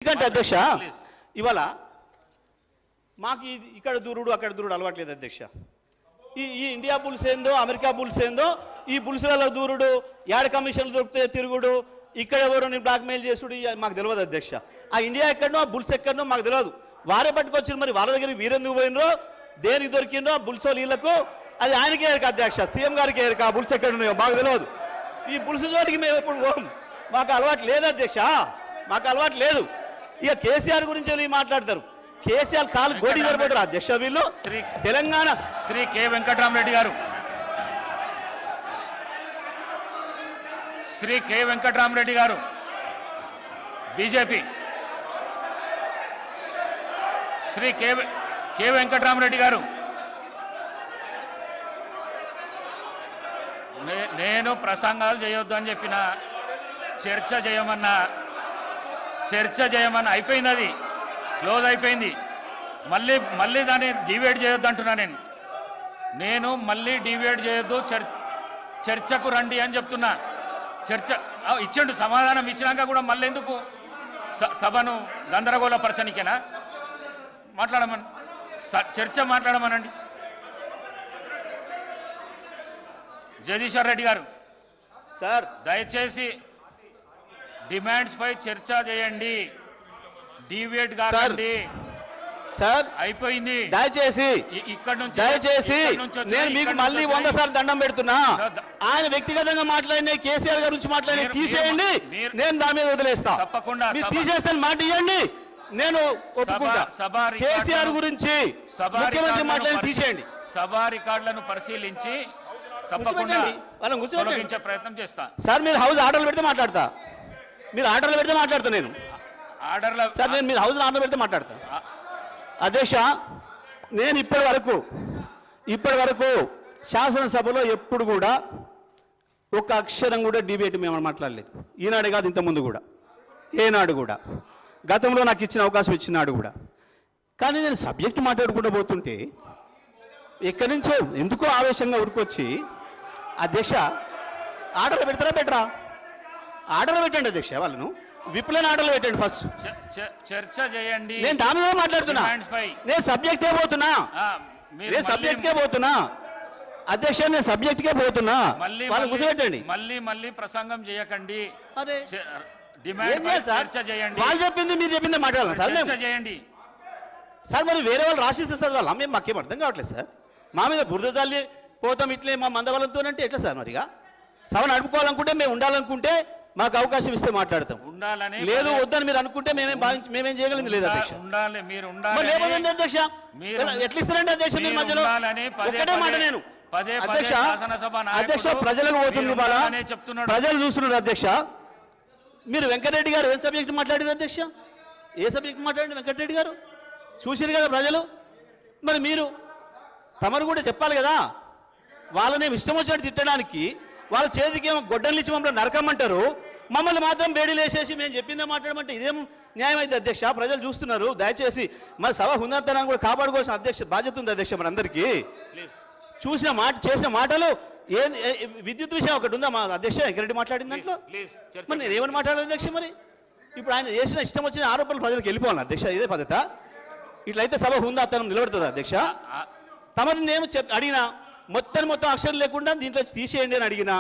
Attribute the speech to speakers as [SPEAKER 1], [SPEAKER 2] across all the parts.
[SPEAKER 1] ఎందుకంటే అధ్యక్ష ఇవాళ మాకు ఇక్కడ దూరుడు అక్కడ దూరుడు అలవాట్లేదు అధ్యక్ష. ఈ ఇండియా బుల్స్ ఏందో అమెరికా బుల్స్ ఏందో ఈ బుల్స్లలో దూరుడు యాడ్ కమిషన్లు దొరికితే తిరుగుడు ఇక్కడ ఎవరు బ్లాక్మెయిల్ చేసుడు మాకు తెలియదు అధ్యక్ష. ఆ ఇండియా ఎక్కడనో బుల్స్ ఎక్కడనో మాకు తెలియదు. వారే పట్టుకొచ్చారు, మరి వాళ్ళ దగ్గర వీరెందుకు పోయినరో దేనికి దొరికిందో బుల్సో వీళ్ళకు అది ఆయనకే ఎరక అధ్యక్ష, సీఎం గారికి ఎరక. ఆ బుల్స్ ఎక్కడ ఉన్నాయో మాకు తెలియదు. ఈ బుల్స్ చోటికి మేము ఎప్పుడు పోం, మాకు అలవాటు లేదు అధ్యక్ష, మాకు అలవాటు లేదు. ఇక కేసీఆర్ గురించి మాట్లాడతారు. కేసీఆర్ కాలు గోడి సరిపోతారు అధ్యక్ష. వీళ్ళు తెలంగాణ
[SPEAKER 2] శ్రీ కె వెంకటరామరెడ్డి గారు, శ్రీ కె వెంకటరామరెడ్డి గారు బీజేపీ, శ్రీ కె వెంకటరామరెడ్డి గారు, నేను ప్రసంగాలు చేయొద్దు అని చెప్పిన, చర్చ చేయమన్నా అయిపోయింది, అది క్లోజ్ అయిపోయింది. మళ్ళీ దాన్ని డివైడ్ చేయొద్దు అంటున్నా నేను మళ్ళీ డివైడ్ చేయొద్దు, చర్చకు రండి అని చెప్తున్నా. చర్చ ఇచ్చిండు, సమాధానం ఇచ్చినాక కూడా మళ్ళీ ఎందుకు సభను గందరగోళపరచనికేనా? మాట్లాడమని, చర్చ మాట్లాడమనండి. జగదీశ్వర్ రెడ్డి గారు
[SPEAKER 1] సార్
[SPEAKER 2] దయచేసి డిమాండ్స్ పై చర్చ చేయండి, డివేట్ కాదండి
[SPEAKER 1] సార్.
[SPEAKER 2] అయిపోయింది.
[SPEAKER 1] దయచేసి
[SPEAKER 2] ఇక్కడ నుంచి
[SPEAKER 1] నేను మీకు మళ్ళీ 100 సార్లు దండం పెడుతున్నా. ఆయన వ్యక్తిగతంగా మాట్లాడిన కేసీఆర్ గారి నుంచి మాట్లాడి తీసేయండి, నేను దాని మీద వదిలేస్తా.
[SPEAKER 2] తప్పకుండా
[SPEAKER 1] మీరు తీసేస్తాను మాట ఇవ్వండి, నేను ఒప్పుకుంటా. కేసీఆర్ గురించి ముఖ్యమంత్రి మాట్లాడి తీసేయండి.
[SPEAKER 2] సభా రికార్డులను పరిశీలించి తప్పకుండా తొలగించే ప్రయత్నం చేస్తా.
[SPEAKER 1] సార్ మీరు హౌస్ ఆర్డర్లు పెడితే మాట్లాడతా, మీరు ఆర్డర్లు పెడితే మాట్లాడతా. నేను
[SPEAKER 2] ఆర్డర్ల
[SPEAKER 1] సార్ నేను మీరు హౌస్ ఆర్డర్ పెడితే మాట్లాడతా. అధ్యక్ష, నేను ఇప్పటి వరకు శాసనసభలో ఎప్పుడు కూడా ఒక అక్షరం కూడా డిబేట్ మేము మాట్లాడలేదు. ఈనాడు కాదు, ఇంతకుముందు కూడా ఏనాడు కూడా, గతంలో నాకు ఇచ్చిన అవకాశం ఇచ్చినాడు కూడా. కానీ నేను సబ్జెక్ట్ మాట్లాడుకుంటూ పోతుంటే ఎక్కడి నుంచో ఎందుకో ఆవేశంగా ఉరికొచ్చి అధ్యక్ష ఆర్డర్లు పెడతారా పెట్టరా? ఆర్డర్లు పెట్టండి అధ్యక్ష, వాళ్ళను విప్లైన ఆర్డర్లు పెట్టండి ఫస్ట్.
[SPEAKER 2] చర్చ చేయండి.
[SPEAKER 1] నేను దాని మీద మాట్లాడుతున్నా, నేను సబ్జెక్టే పోతున్నా, అధ్యక్ష, నేను సబ్జెక్ట్కే పోతున్నా. వాళ్ళు కూర్చోబెట్టండి.
[SPEAKER 2] మళ్ళీ ప్రసంగం చేయకండి.
[SPEAKER 1] వాళ్ళు చెప్పింది మీరు చెప్పింది మాట్లాడాలి సార్.
[SPEAKER 2] చేయండి
[SPEAKER 1] సార్. మరి వేరే వాళ్ళు రాసిస్తే సార్ వాళ్ళ మేము మాకేం అర్థం కావట్లేదు సార్. మా మీద బురద జాలి పోతాం ఇట్లే మా మందబలంతో అంటే ఎట్లా సార్? మరిగా సభ నడుపుకోవాలనుకుంటే మేము ఉండాలనుకుంటే మాకు అవకాశం ఇస్తే మాట్లాడతాం, లేదు వద్దని మీరు అనుకుంటే మేమేం చేయగలిగింది లేదు అధ్యక్ష. లేకపోతే అధ్యక్ష ఎట్లా ఇస్తారండి అధ్యక్ష? మీరు మధ్యలో ఒకటే మాట నేను అధ్యక్ష ప్రజలకు పోతుంది ఇవాళ, ప్రజలు చూస్తున్నారు అధ్యక్ష. మీరు వెంకటరెడ్డి గారు ఏ సబ్జెక్ట్ మాట్లాడారు అధ్యక్ష? ఏ సబ్జెక్ట్ మాట్లాడండి వెంకటరెడ్డి గారు? చూసారు కదా ప్రజలు. మరి మీరు తమరు కూడా చెప్పాలి కదా. వాళ్ళని ఇష్టం వచ్చినట్టు తిట్టడానికి వాళ్ళ చేతికి ఏమో గొడ్డలు ఇచ్చి మమ్మల్ని నరకమంటారు, మమ్మల్ని మాత్రం బేడీలు వేసేసి మేము చెప్పిందే మాట్లాడమంటే ఇదేం న్యాయం అయితే అధ్యక్ష? ప్రజలు చూస్తున్నారు. దయచేసి మరి సభ హుందాతనాన్ని కూడా కాపాడుకోవాల్సిన అధ్యక్ష బాధ్యత ఉంది అధ్యక్ష మన అందరికీ. చూసిన మాట చేసిన మాటలు విద్యుత్ విషయం ఒకటి ఉందా మా అధ్యక్ష వెంకరెడ్డి మాట్లాడిన దాంట్లో? మరి నేను ఏమని మాట్లాడాలి అధ్యక్ష? మరి ఇప్పుడు ఆయన చేసిన ఇష్టం వచ్చిన ఆరోపణలు ప్రజలకు వెళ్ళిపోవాలి అధ్యక్ష, ఇదే పద్ధత? ఇట్లయితే సభ హుందాతనం నిలబడుతుంది అధ్యక్ష. తమని నేను అడిగినా మొత్తం అక్షరం లేకుండా దీంట్లో తీసేయండి అని అడిగినా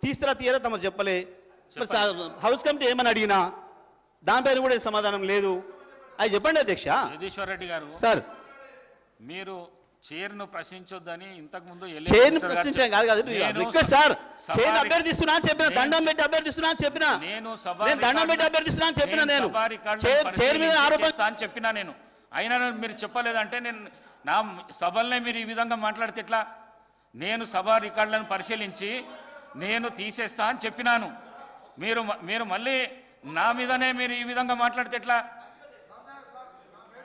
[SPEAKER 1] తీస్తారా తీయరా తమరు చెప్పలే. హౌస్ కమిటీ ఏమని అడిగినా దానిపైన కూడా సమాధానం లేదు. అది చెప్పండి అధ్యక్ష.
[SPEAKER 2] జగదీశ్వర్ రెడ్డి గారు
[SPEAKER 1] సార్,
[SPEAKER 2] మీరు చైర్ను ప్రశ్నించొద్దని ఇంతకు ముందు
[SPEAKER 1] చైర్ను ప్రశ్నించడం కాదు రిక్వెస్ట్ సార్. చైర్ అభ్యర్థిస్తున్నా అని చెప్పిన, దండం పెట్టి అభ్యర్థిస్తున్నా అని చెప్పిన, నేను దండం పెట్టి అభ్యర్థిస్తున్నా అని చెప్పిన, నేను చైర్ మీద ఆరోపణ
[SPEAKER 2] అని చెప్పినా నేను. అయినా మీరు చెప్పలేదంటే నేను నా సభలనే మీరు ఈ విధంగా మాట్లాడితే ఎట్లా? నేను సభా రికార్డులను పరిశీలించి నేను తీసేస్తా అని చెప్పినాను. మీరు మళ్ళీ నా మీదనే మీరు ఈ విధంగా మాట్లాడితే ఎట్లా?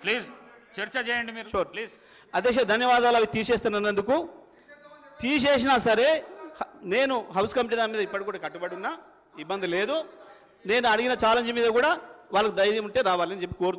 [SPEAKER 2] ప్లీజ్ చర్చ చేయండి మీరు ప్లీజ్.
[SPEAKER 1] అధ్యక్ష ధన్యవాదాలు. అవి తీసేస్తున్నందుకు. తీసేసినా సరే నేను హౌస్ కమిటీ దాని మీద ఇప్పటికి కూడా కట్టుబడి ఉన్నా, ఇబ్బంది లేదు. నేను అడిగిన ఛాలెంజ్ మీద కూడా వాళ్ళకి ధైర్యం ఉంటే రావాలని చెప్పి కోరుతూ